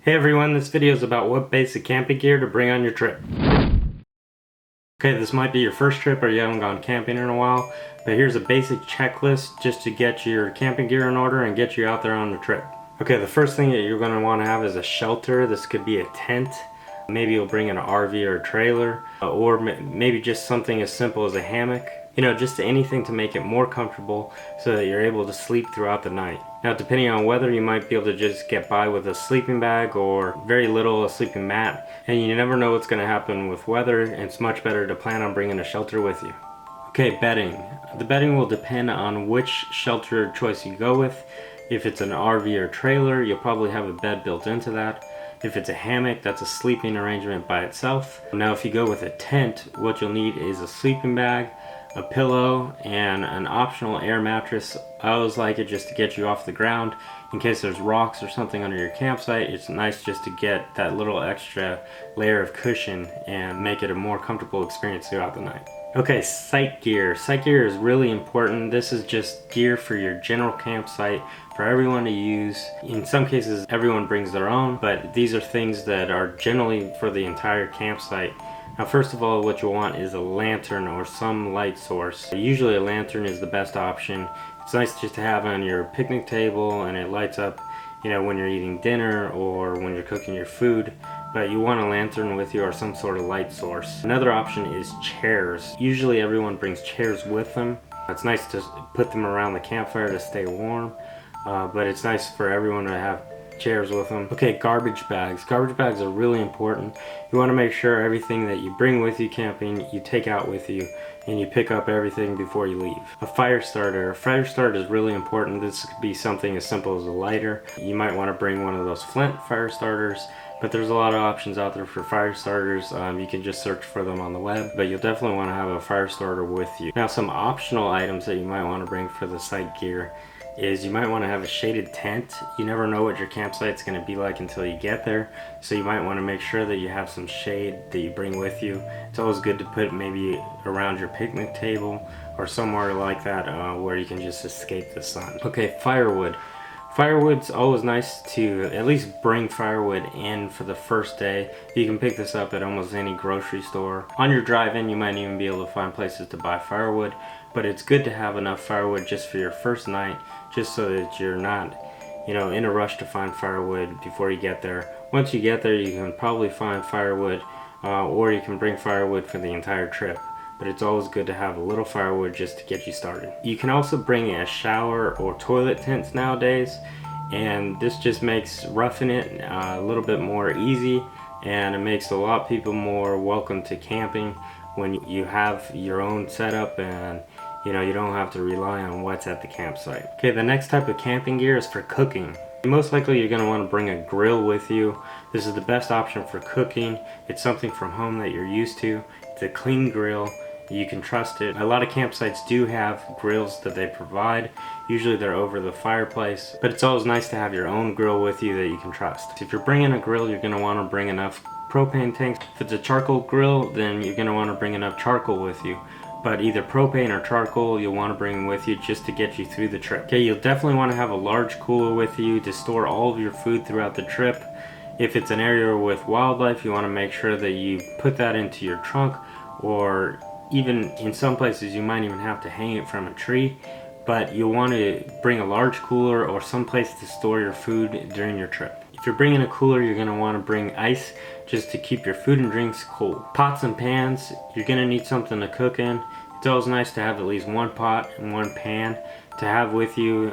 Hey everyone, this video is about what basic camping gear to bring on your trip. Okay, this might be your first trip or you haven't gone camping in a while, but here's a basic checklist just to get your camping gear in order and get you out there on the trip. Okay, the first thing that you're going to want to have is a shelter. This could be a tent. Maybe you'll bring an RV or a trailer, or maybe just something as simple as a hammock. You know, just anything to make it more comfortable so that you're able to sleep throughout the night. Now, depending on weather, you might be able to just get by with a sleeping bag or very little a sleeping mat. And you never know what's going to happen with weather, and it's much better to plan on bringing a shelter with you. Okay, bedding. The bedding will depend on which shelter choice you go with. If it's an RV or trailer, you'll probably have a bed built into that. If it's a hammock, that's a sleeping arrangement by itself. Now, if you go with a tent, what you'll need is a sleeping bag, a pillow, and an optional air mattress. I always like it just to get you off the ground. In case there's rocks or something under your campsite, it's nice just to get that little extra layer of cushion and make it a more comfortable experience throughout the night. Okay, site gear. Site gear is really important. This is just gear for your general campsite for everyone to use. In some cases, everyone brings their own, but these are things that are generally for the entire campsite. Now, first of all, what you'll want is a lantern or some light source. Usually a lantern is the best option. It's nice just to have on your picnic table and it lights up, you know, when you're eating dinner or when you're cooking your food. But you want a lantern with you or some sort of light source. Another option is chairs. Usually everyone brings chairs with them. It's nice to put them around the campfire to stay warm, but it's nice for everyone to have chairs with them. Okay, garbage bags. Garbage bags are really important. You want to make sure everything that you bring with you camping, you take out with you, and you pick up everything before you leave. A fire starter. A fire starter is really important. This could be something as simple as a lighter. You might want to bring one of those flint fire starters, but there's a lot of options out there for fire starters. You can just search for them on the web, but you'll definitely want to have a fire starter with you. Now, some optional items that you might want to bring for the site gear is you might want to have a shaded tent. You never know what your campsite's going to be like until you get there, so you might want to make sure that you have some shade that you bring with you. It's always good to put maybe around your picnic table or somewhere like that where you can just escape the sun. Okay, firewood. Firewood's always nice to at least bring firewood in for the first day. You can pick this up at almost any grocery store. On your drive-in, you might even be able to find places to buy firewood, but it's good to have enough firewood just for your first night, just so that you're not, you know, in a rush to find firewood before you get there. Once you get there, you can probably find firewood, or you can bring firewood for the entire trip. But it's always good to have a little firewood just to get you started. You can also bring a shower or toilet tents nowadays, and this just makes roughing it a little bit more easy, and it makes a lot of people more welcome to camping when you have your own setup and you know, you don't have to rely on what's at the campsite. Okay, the next type of camping gear is for cooking. Most likely you're going to want to bring a grill with you. This is the best option for cooking. It's something from home that you're used to. It's a clean grill. You can trust it. A lot of campsites do have grills that they provide. Usually they're over the fireplace, but it's always nice to have your own grill with you that you can trust. If you're bringing a grill, you're going to want to bring enough propane tanks. If it's a charcoal grill, then you're going to want to bring enough charcoal with you. But either propane or charcoal you'll want to bring with you just to get you through the trip. Okay, you'll definitely want to have a large cooler with you to store all of your food throughout the trip. If it's an area with wildlife, you want to make sure that you put that into your trunk, or even in some places you might even have to hang it from a tree. But you'll want to bring a large cooler or some place to store your food during your trip. If you're bringing a cooler, you're going to want to bring ice just to keep your food and drinks cold. Pots and pans, you're going to need something to cook in. It's always nice to have at least one pot and one pan to have with you.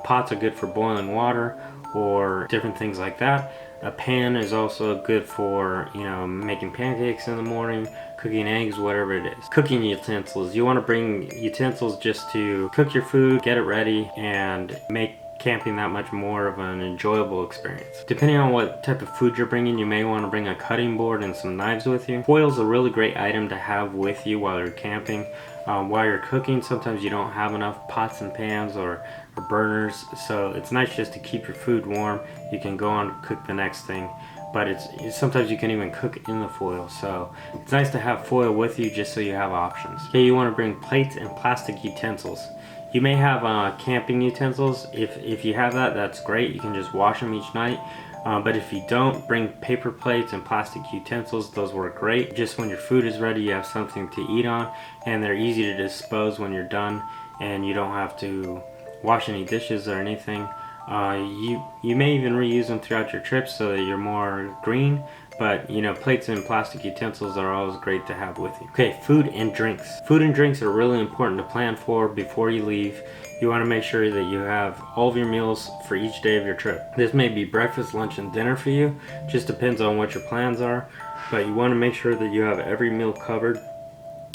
Pots are good for boiling water or different things like that. A pan is also good for, you know, making pancakes in the morning, cooking eggs, whatever it is. Cooking utensils. You want to bring utensils just to cook your food, get it ready, and make camping that much more of an enjoyable experience. Depending on what type of food you're bringing, you may want to bring a cutting board and some knives with you. Foil is a really great item to have with you while you're camping. While you're cooking, sometimes you don't have enough pots and pans or burners, so it's nice just to keep your food warm. You can go on to cook the next thing, but it's sometimes you can even cook in the foil, so it's nice to have foil with you just so you have options. Okay, you want to bring plates and plastic utensils. You may have camping utensils. If you have that, that's great. You can just wash them each night. But if you don't, bring paper plates and plastic utensils. Those work great. Just when your food is ready, you have something to eat on, and they're easy to dispose when you're done, and you don't have to wash any dishes or anything. You may even reuse them throughout your trips so that you're more green, but you know, plates and plastic utensils are always great to have with you. Okay, food and drinks. Food and drinks are really important to plan for before you leave. You want to make sure that you have all of your meals for each day of your trip. This may be breakfast, lunch, and dinner for you. Just depends on what your plans are, but you want to make sure that you have every meal covered.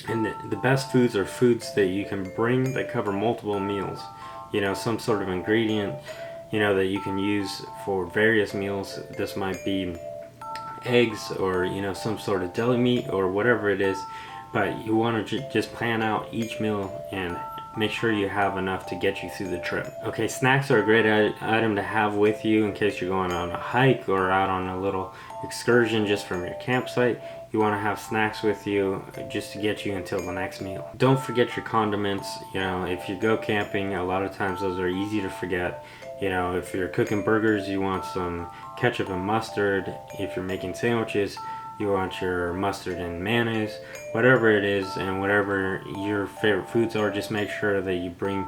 And the best foods are foods that you can bring that cover multiple meals. You know, some sort of ingredient, you know, that you can use for various meals. This might be eggs, or you know, some sort of deli meat or whatever it is, but you want to just plan out each meal and make sure you have enough to get you through the trip. Okay, snacks are a great item to have with you in case you're going on a hike or out on a little excursion just from your campsite. You want to have snacks with you just to get you until the next meal. Don't forget your condiments. You know, if you go camping, a lot of times those are easy to forget. You know, if you're cooking burgers, you want some ketchup and mustard. If you're making sandwiches, you want your mustard and mayonnaise. Whatever it is, and whatever your favorite foods are, just make sure that you bring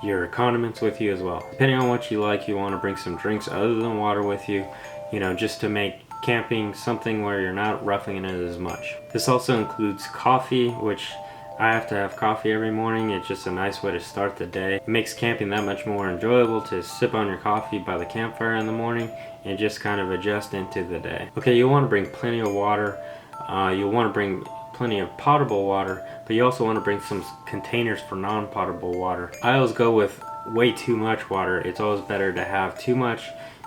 your condiments with you as well. Depending on what you like, you want to bring some drinks other than water with you, you know, just to make camping something where you're not roughing it as much. This also includes coffee, which I have to have coffee every morning. It's just a nice way to start the day. It makes camping that much more enjoyable to sip on your coffee by the campfire in the morning and just kind of adjust into the day. Okay, you'll want to bring plenty of water. You'll want to bring plenty of potable water, but you also want to bring some containers for non-potable water. I always go with way too much water. It's always better to have too much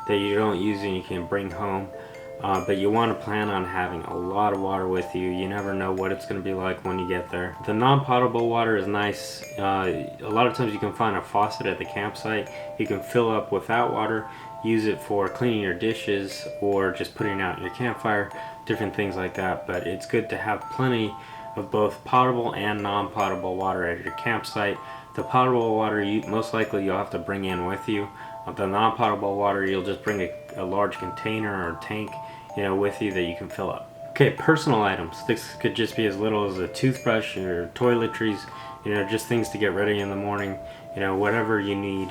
that you don't use and you can bring home. But you want to plan on having a lot of water with you. You never know what it's going to be like when you get there. The non-potable water is nice. A lot of times you can find a faucet at the campsite. You can fill up without water, use it for cleaning your dishes or just putting out your campfire, different things like that. But it's good to have plenty of both potable and non-potable water at your campsite. The potable water, most likely you'll have to bring in with you. The non-potable water, you'll just bring a large container or tank, you know, with you that you can fill up. Okay, personal items. This could just be as little as a toothbrush or toiletries, you know, just things to get ready in the morning, you know, whatever you need.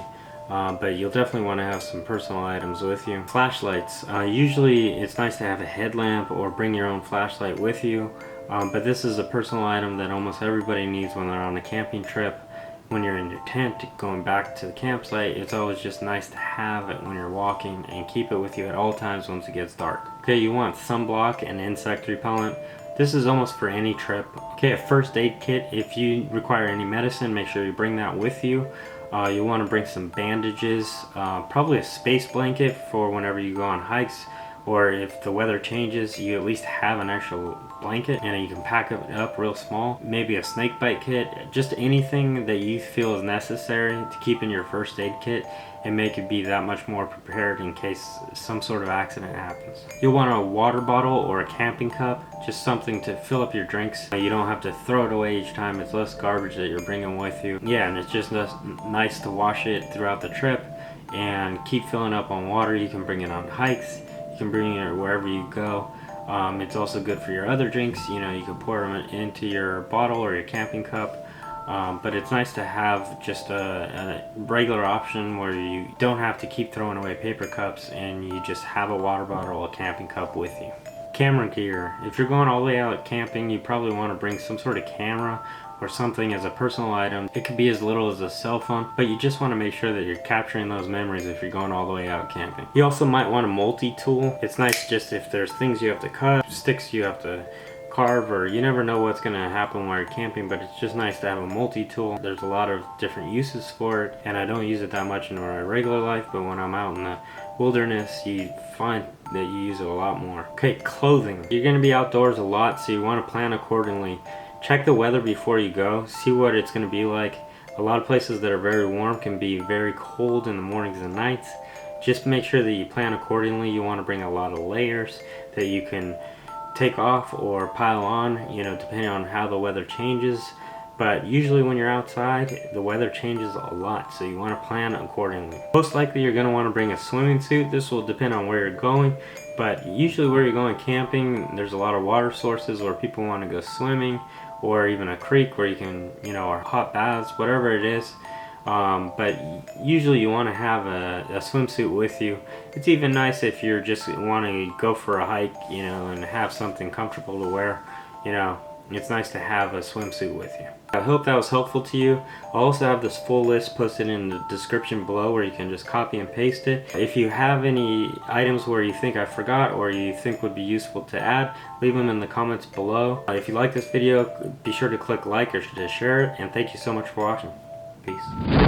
But you'll definitely want to have some personal items with you. Flashlights. Usually it's nice to have a headlamp or bring your own flashlight with you. But this is a personal item that almost everybody needs when they're on a camping trip. When you're in your tent going back to the campsite, it's always just nice to have it when you're walking and keep it with you at all times once it gets dark. Okay, you want sunblock and insect repellent. This is almost for any trip. Okay, a first aid kit. If you require any medicine, make sure you bring that with you. You want to bring some bandages, probably a space blanket for whenever you go on hikes, or if the weather changes, you at least have an extra blanket and you can pack it up real small. Maybe a snake bite kit, just anything that you feel is necessary to keep in your first aid kit and make it be that much more prepared in case some sort of accident happens. You'll want a water bottle or a camping cup, just something to fill up your drinks. You don't have to throw it away each time. It's less garbage that you're bringing with you. Yeah, and it's just nice to wash it throughout the trip and keep filling up on water. You can bring it on hikes. You can bring it wherever you go. It's also good for your other drinks. You know, you can pour them into your bottle or your camping cup. But it's nice to have just a regular option where you don't have to keep throwing away paper cups and you just have a water bottle or a camping cup with you. Camera gear. If you're going all the way out camping, you probably want to bring some sort of camera or something as a personal item. It could be as little as a cell phone, but you just want to make sure that you're capturing those memories if you're going all the way out camping. You also might want a multi-tool. It's nice just if there's things you have to cut, sticks you have to carve, or you never know what's going to happen while you're camping, but it's just nice to have a multi-tool. There's a lot of different uses for it, and I don't use it that much in my regular life, but when I'm out in the wilderness, you find that you use it a lot more. Okay, clothing. You're going to be outdoors a lot, so you want to plan accordingly. Check the weather before you go. See what it's going to be like. A lot of places that are very warm can be very cold in the mornings and nights. Just make sure that you plan accordingly. You want to bring a lot of layers that you can take off or pile on, you know, depending on how the weather changes. But usually when you're outside, the weather changes a lot, so you want to plan accordingly. Most likely you're going to want to bring a swimming suit. This will depend on where you're going, but usually where you're going camping, there's a lot of water sources where people want to go swimming, or even a creek where you can, or hot baths, whatever it is. But usually you want to have a swimsuit with you. It's even nice if you're just want to go for a hike, and have something comfortable to wear. It's nice to have a swimsuit with you. I hope that was helpful to you. I'll also have this full list posted in the description below where you can just copy and paste it. If you have any items where you think I forgot or you think would be useful to add, leave them in the comments below. If you like this video, be sure to click like or to share it, and thank you so much for watching. Peace.